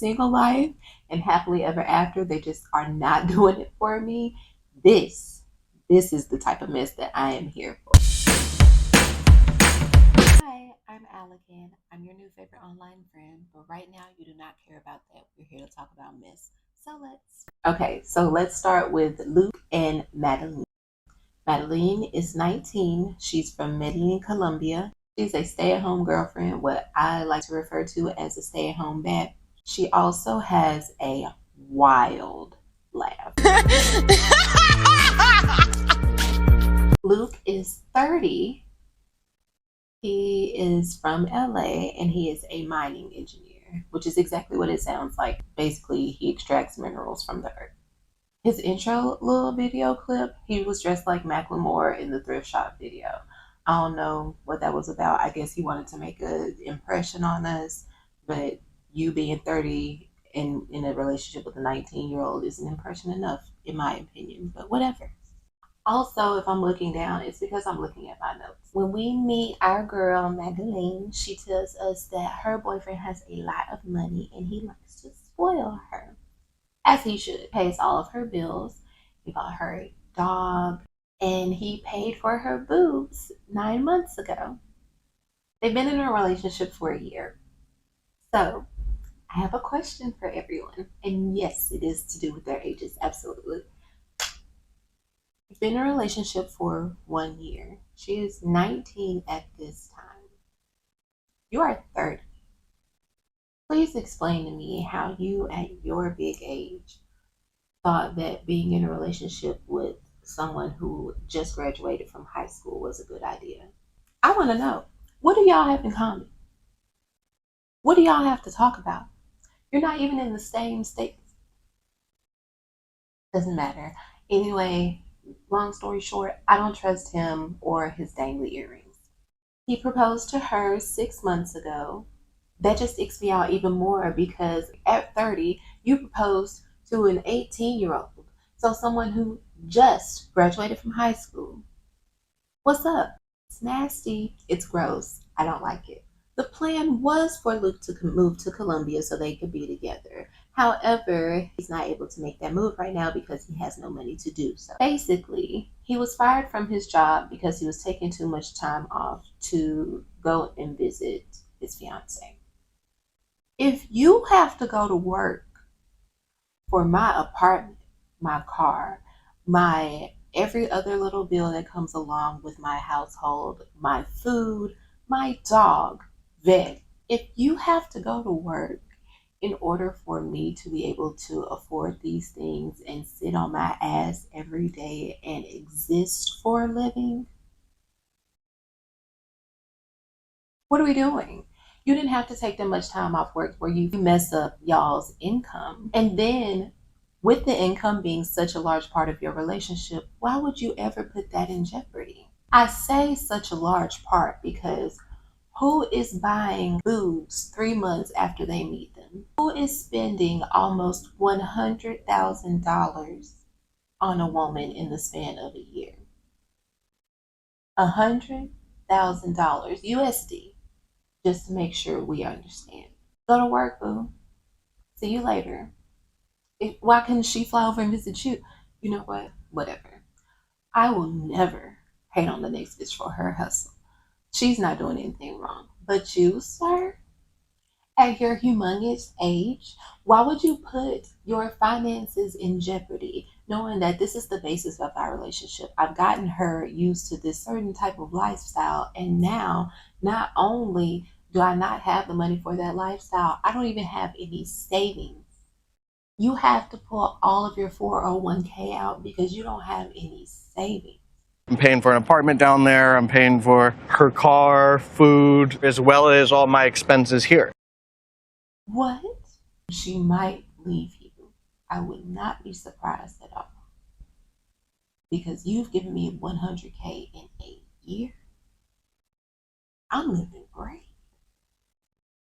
single life and happily ever after. They just are not doing it for me. This is the type of mess that I am here for. Hi, I'm Alexandria. I'm your new favorite online friend, but right now you do not care about that. We're here to talk about mess. So let's start with Luke and Madeline. Madeline is 19. She's from Medellin, Colombia. She's a stay-at-home girlfriend, what I like to refer to as a stay-at-home bat. She also has a wild laugh. Luke is 30. He is from LA and he is a mining engineer, which is exactly what it sounds like. Basically, he extracts minerals from the earth. His intro little video clip, he was dressed like Macklemore in the thrift shop video. I don't know what that was about. I guess he wanted to make an impression on us, but you being 30 and in a relationship with a 19-year-old is an impression enough, in my opinion, but whatever. Also, if I'm looking down, it's because I'm looking at my notes. When we meet our girl, Madeline, she tells us that her boyfriend has a lot of money and he likes to spoil her. As he should. Pays all of her bills. He bought her a dog. And he paid for her boobs 9 months ago. They've been in a relationship for a year. So, I have a question for everyone. And yes, it is to do with their ages, absolutely. They've been in a relationship for 1 year. She is 19 at this time. You are 30. Please explain to me how you, at your big age, thought that being in a relationship with someone who just graduated from high school was a good idea. I want to know, what do y'all have in common? What do y'all have to talk about? You're not even in the same state. Doesn't matter. Anyway, long story short, I don't trust him or his dangly earrings. He proposed to her 6 months ago. That just icks me out even more because at 30, you proposed to an 18-year-old. So someone who just graduated from high school. What's up? It's nasty. It's gross. I don't like it. The plan was for Luke to move to Colombia so they could be together. However, he's not able to make that move right now because he has no money to do so. Basically, he was fired from his job because he was taking too much time off to go and visit his fiance. If you have to go to work for my apartment, my car, my every other little bill that comes along with my household, my food, my dog, vet, if you have to go to work in order for me to be able to afford these things and sit on my ass every day and exist for a living, what are we doing? You didn't have to take that much time off work where you mess up y'all's income. And then with the income being such a large part of your relationship, why would you ever put that in jeopardy? I say such a large part because who is buying boobs 3 months after they meet them? Who is spending almost $100,000 on a woman in the span of a year? $100,000 USD. Just to make sure we understand. Go to work, boo. See you later. Why couldn't she fly over and visit you? You know what? Whatever. I will never hate on the next bitch for her hustle. She's not doing anything wrong. But you, sir, at your humongous age, why would you put your finances in jeopardy knowing that this is the basis of our relationship? I've gotten her used to this certain type of lifestyle, and now not only do I not have the money for that lifestyle, I don't even have any savings. You have to pull all of your 401k out because you don't have any savings. I'm paying for an apartment down there. I'm paying for her car, food, as well as all my expenses here. What? She might leave you. I would not be surprised at all. Because you've given me 100k in a year. I'm living great.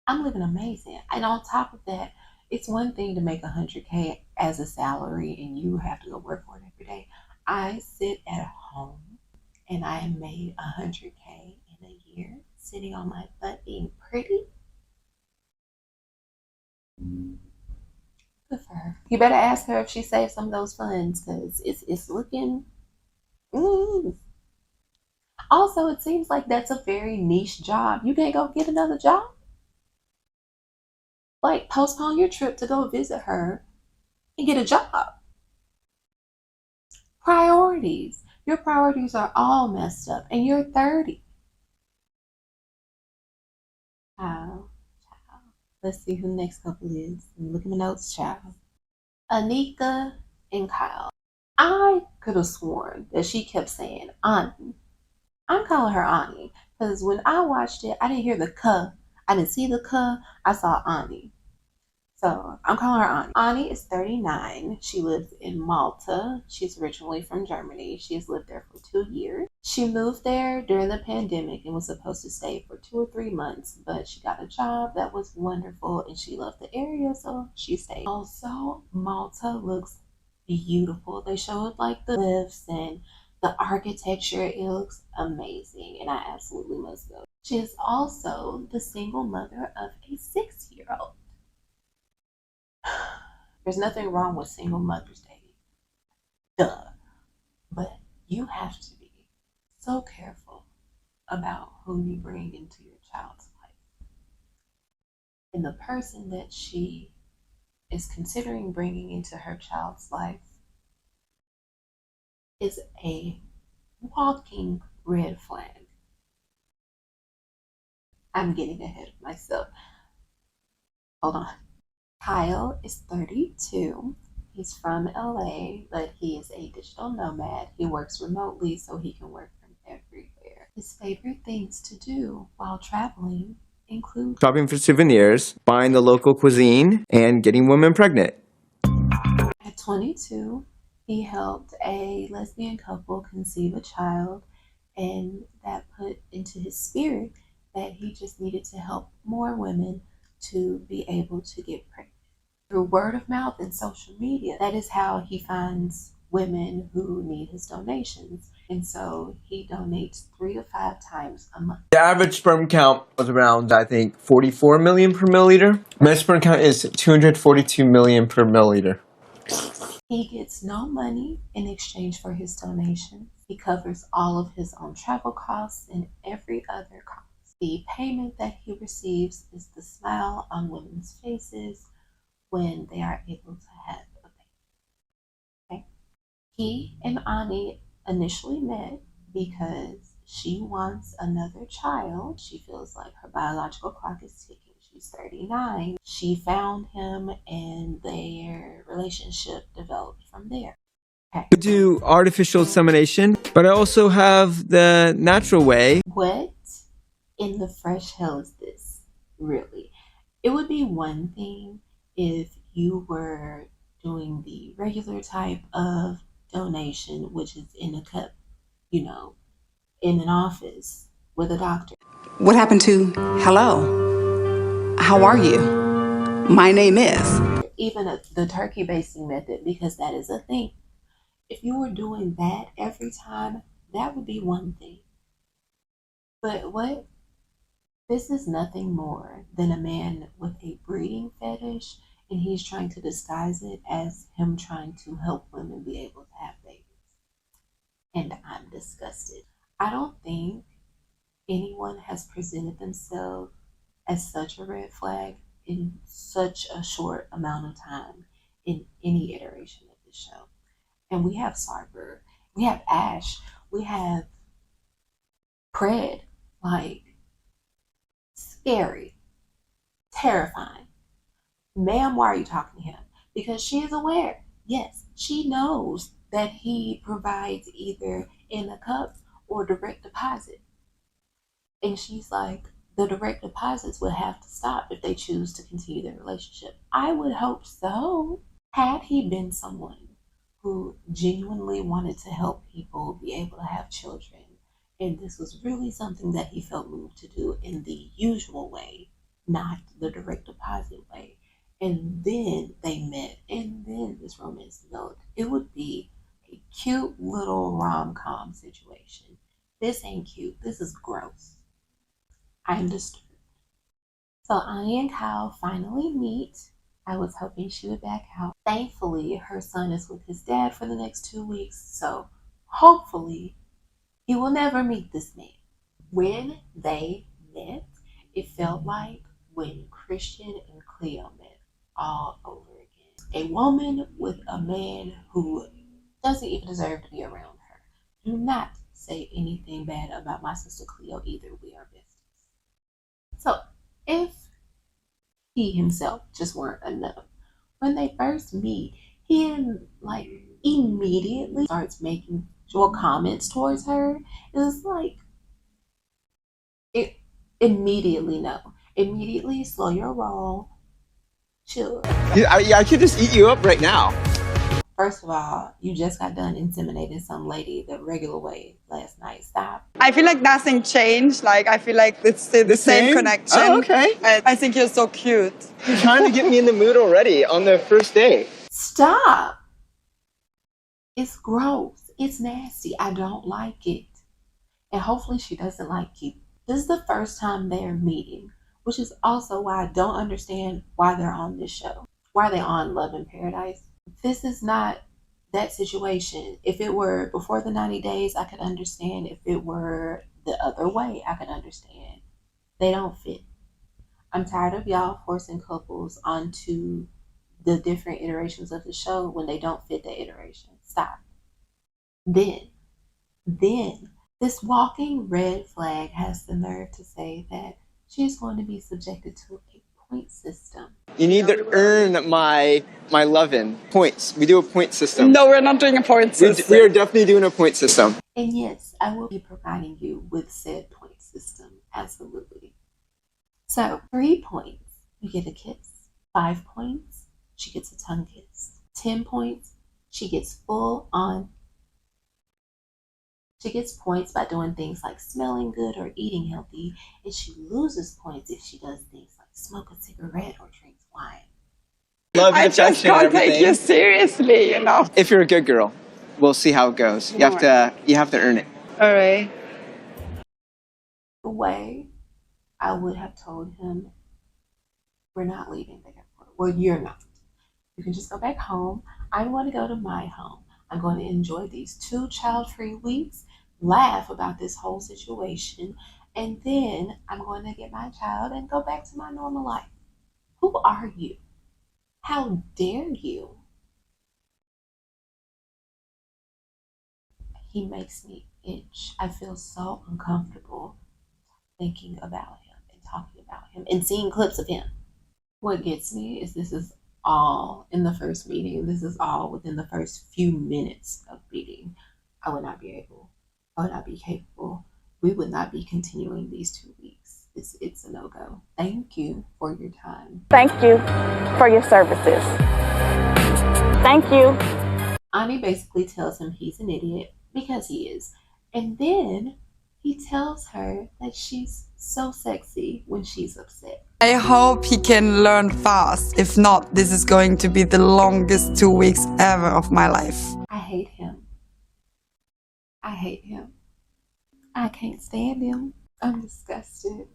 I'm living amazing. And on top of that, it's one thing to make 100k as a salary and you have to go work for it every day. I sit at home and I have made 100k in a year sitting on my butt being pretty. Good for her. You better ask her if she saved some of those funds because it's looking. Mm. Also, it seems like that's a very niche job. You can't go get another job. Like, postpone your trip to go visit her and get a job. Priorities. Your priorities are all messed up, and you're 30. Child, child. Let's see who the next couple is. Look at my notes, child. Anika and Kyle. I could have sworn that she kept saying Ani. I'm calling her Ani because when I watched it, I didn't hear the "k." I didn't see the "k." I saw Ani. So I'm calling her Ani. Ani is 39. She lives in Malta. She's originally from Germany. She has lived there for 2 years. She moved there during the pandemic and was supposed to stay for 2 or 3 months, but she got a job that was wonderful and she loved the area, so she stayed. Also, Malta looks beautiful. They showed like the cliffs and the architecture. It looks amazing, and I absolutely must go. She is also the single mother of a 6-year-old. There's nothing wrong with single mothers dating. Duh. But you have to be so careful about who you bring into your child's life. And the person that she is considering bringing into her child's life is a walking red flag. I'm getting ahead of myself. Hold on. Kyle is 32. He's from LA, but he is a digital nomad. He works remotely so he can work from everywhere. His favorite things to do while traveling include shopping for souvenirs, buying the local cuisine, and getting women pregnant. at 22, he helped a lesbian couple conceive a child, and that put into his spirit that he just needed to help more women to be able to get pregnant. Through word of mouth and social media, that is how he finds women who need his donations. And so he donates 3 to 5 times a month. The average sperm count was around, I think, 44 million per milliliter. My sperm count is 242 million per milliliter. He gets no money in exchange for his donations. He covers all of his own travel costs and every other cost. The payment that he receives is the smile on women's faces when they are able to have a baby. Okay? He and Ani initially met because she wants another child. She feels like her biological clock is ticking. She's 39. She found him and their relationship developed from there. Okay. I do artificial insemination, but I also have the natural way. What in the fresh hell is this, really? It would be one thing if you were doing the regular type of donation, which is in a cup, you know, in an office with a doctor. What happened to hello? How are you? My name is. Even the turkey basting method, because that is a thing. If you were doing that every time, that would be one thing. But what? This is nothing more than a man with a breeding fetish, and he's trying to disguise it as him trying to help women be able to have babies. And I'm disgusted. I don't think anyone has presented themselves as such a red flag in such a short amount of time in any iteration of this show. And we have Sarper, we have Ash, we have Pred, like scary, terrifying. Ma'am, why are you talking to him? Because she is aware. Yes, she knows that he provides either in a cup or direct deposit. And she's like, the direct deposits would have to stop if they choose to continue their relationship. I would hope so. Had he been someone who genuinely wanted to help people be able to have children, and this was really something that he felt moved to do in the usual way, not the direct deposit way, and then they met, and then this romance developed, it would be a cute little rom-com situation. This ain't cute. This is gross. I'm disturbed. So Ani and Kyle finally meet. I was hoping she would back out. Thankfully, her son is with his dad for the next 2 weeks, so hopefully he will never meet this man. When they met, it felt like when Christian and Cleo met all over again. A woman with a man who doesn't even deserve to be around her. Do not say anything bad about my sister Cleo either. We are besties. So if he himself just weren't enough, when they first meet, he like immediately starts making comments towards her. It's like it immediately no. Immediately slow your roll. Chill. I could just eat you up right now. First of all, you just got done inseminating some lady the regular way last night. Stop. I feel like nothing changed. Like, I feel like it's still the same connection. Oh, okay. And I think you're so cute. You're trying to get me in the mood already on the first day. Stop. It's gross. It's nasty. I don't like it. And hopefully she doesn't like you. This is the first time they're meeting, which is also why I don't understand why they're on this show. Why are they on Love in Paradise? This is not that situation. If it were before the 90 days, I could understand. If it were the other way, I could understand. They don't fit. I'm tired of y'all forcing couples onto the different iterations of the show when they don't fit the iteration. Stop. Then, this walking red flag has the nerve to say that she's going to be subjected to a point system. You need to earn my lovin' points. We do a point system. No, we're not doing a point system. We are definitely doing a point system. And yes, I will be providing you with said point system. Absolutely. So 3 points, you get a kiss. 5 points, she gets a tongue kiss. 10 points, she gets full on. She gets points by doing things like smelling good or eating healthy, and she loses points if she does things like smoke a cigarette or drinks wine. Love and I just affection and can't take everything. you seriously, you know. If you're a good girl, we'll see how it goes. You have to earn it. All right. The way I would have told him, we're not leaving the airport. Well, you're not. You can just go back home. I'm going to go to my home. I'm going to enjoy these 2 child-free weeks, laugh about this whole situation, and then I'm going to get my child and go back to my normal life. Who are you? How dare you? He makes me itch. I feel so uncomfortable thinking about him and talking about him and seeing clips of him. What gets me is this is all in the first meeting. This is all within the first few minutes of meeting. I would not be capable. We would not be continuing these 2 weeks. It's a no-go. Thank you for your time. Thank you for your services. Thank you. Ani basically tells him he's an idiot because he is. And then he tells her that she's so sexy when she's upset. I hope he can learn fast. If not, this is going to be the longest 2 weeks ever of my life. I hate him. I hate him. I can't stand him. I'm disgusted.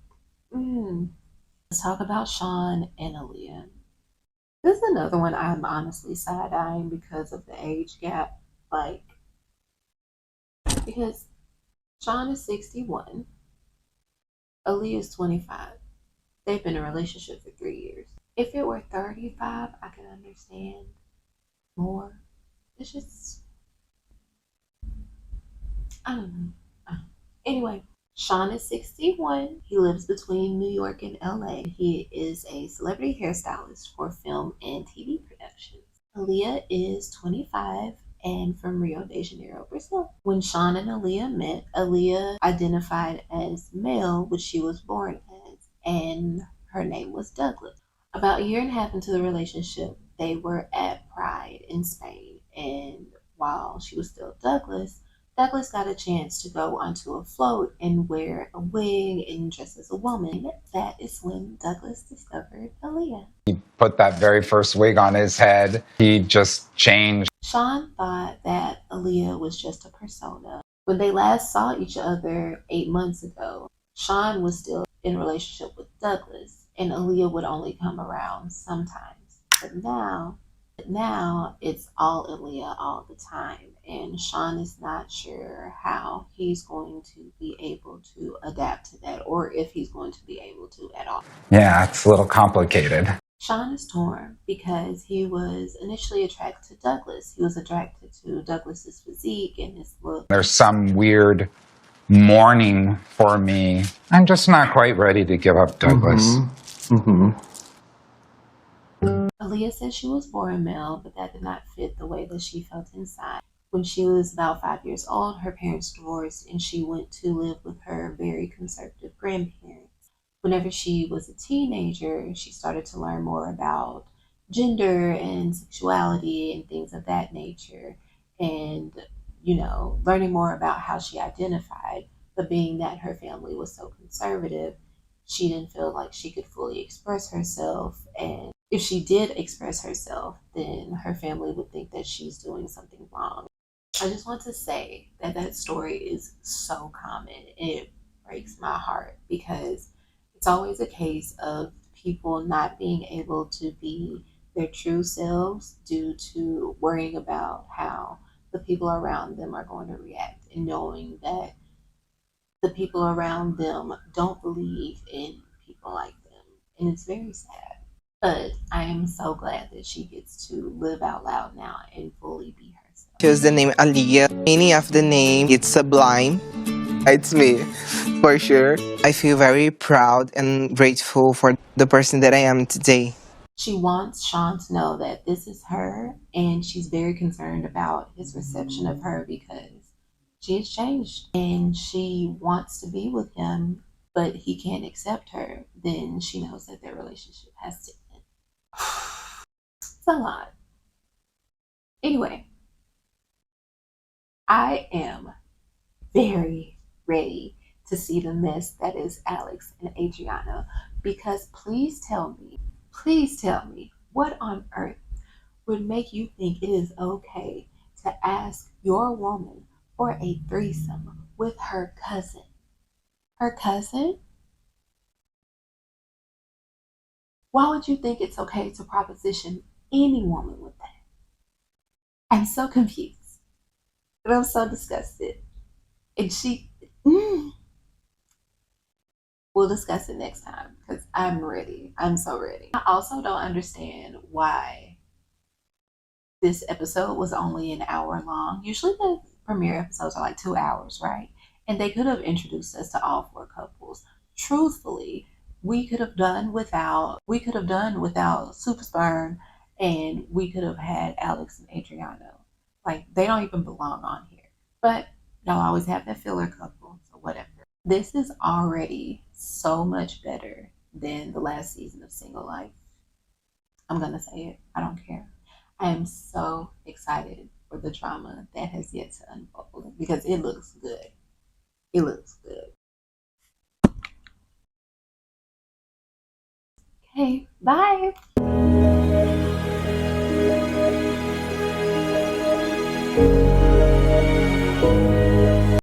Let's talk about Shawn and Alliya. This is another one I'm honestly side-eyeing because of the age gap. Because Shawn is 61. Alliya is 25. They've been in a relationship for 3 years. If it were 35, I could understand more. It's just, I don't know. Anyway, Shawn is 61. He lives between New York and LA. He is a celebrity hairstylist for film and TV productions. Alliya is 25 and from Rio de Janeiro, Brazil. When Shawn and Alliya met, Alliya identified as male, which she was born as, and her name was Douglas. About a year and a half into the relationship, they were at Pride in Spain, and while she was still Douglas got a chance to go onto a float and wear a wig and dress as a woman. That is when Douglas discovered Alliya. He put that very first wig on his head. He just changed. Shawn thought that Alliya was just a persona. When they last saw each other 8 months ago, Shawn was still in a relationship with Douglas, and Alliya would only come around sometimes. But now it's all Aliyah all the time. And Shawn is not sure how he's going to be able to adapt to that, or if he's going to be able to at all. Yeah, it's a little complicated. Shawn is torn because he was initially attracted to Douglas. He was attracted to Douglas's physique and his look. There's some weird mourning for me. I'm just not quite ready to give up Douglas. Aliyah said she was born male, but that did not fit the way that she felt inside. When she was about 5 years old, her parents divorced and she went to live with her very conservative grandparents. Whenever she was a teenager, she started to learn more about gender and sexuality and things of that nature, and, learning more about how she identified. But being that her family was so conservative, she didn't feel like she could fully express herself. And if she did express herself, then her family would think that she's doing something wrong. I just want to say that story is so common. It breaks my heart because it's always a case of people not being able to be their true selves due to worrying about how the people around them are going to react, and knowing that the people around them don't believe in people like them. And it's very sad. But I am so glad that she gets to live out loud now and fully be herself. Choose the name Aliyah. Meaning of the name, it's sublime. It's me, for sure. I feel very proud and grateful for the person that I am today. She wants Shawn to know that this is her, and she's very concerned about his reception of her because she has changed and she wants to be with him, but he can't accept her. Then she knows that their relationship has to end. It's a lot. Anyway, I am very ready to see the mess that is Alex and Adriano, because please tell me, what on earth would make you think it is okay to ask your woman for a threesome with her cousin? Her cousin? Why would you think it's okay to proposition any woman with that? I'm so confused. And I'm so disgusted. And we'll discuss it next time because I'm ready. I'm so ready. I also don't understand why this episode was only an hour long. Usually the premiere episodes are like 2 hours, right? And they could have introduced us to all 4 couples. Truthfully, we could have done without Super Sperm, and we could have had Alex and Adriano. Like, they don't even belong on here. But y'all always have that filler couple, so whatever. This is already so much better than the last season of Single Life. I'm gonna say it. I don't care. I am so excited for the drama that has yet to unfold because it looks good. It looks good. Okay, bye.